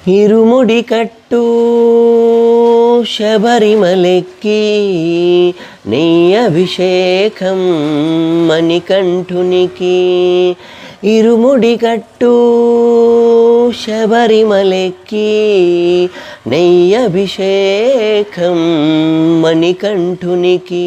ఇరుముడి కట్టు శబరిమలెక్కి నెయ్య అభిషేకం మణికంఠునికి. ఇరుముడి కట్టు శబరిమలెక్కి నెయ్య అభిషేకం మణికంఠునికి.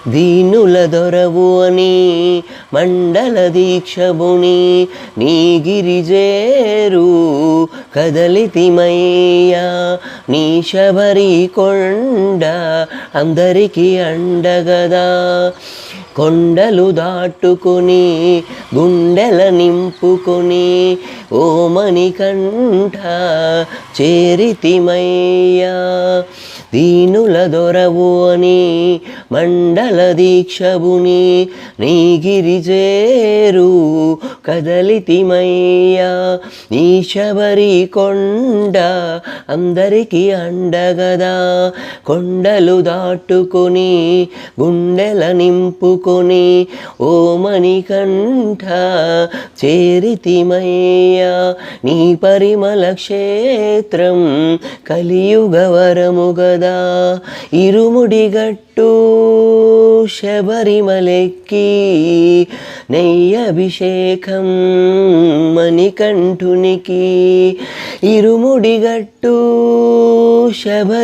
దీనుల దొరవు అని మండల దీక్షబుని నీ గిరిజేరు కదలితిమయ్యా. నీ శబరి కొండ అందరికీ అండగదా. కొండలు దాటుకొని గుండెల నింపుకొని ఓ మణికంఠ చేరితిమయ్యా. దీనుల దొరవు అని మండల దీక్షబుని నీ గిరిజేరు కదలితిమయ్యా. నీ శబరి కొండ అందరికీ అండగదా. కొండలు దాటుకొని గుండెల నింపుకొని ఓ మణికంఠ చేరితిమయ్యా. నీ పరిమళ క్షేత్రం కలియుగ వరముగదా. ఇరుముడి గట్టు శబరిమలెక్కి నెయ్య అభిషేకం మణికంఠునికి. ఇరుముడి గట్టు శబరి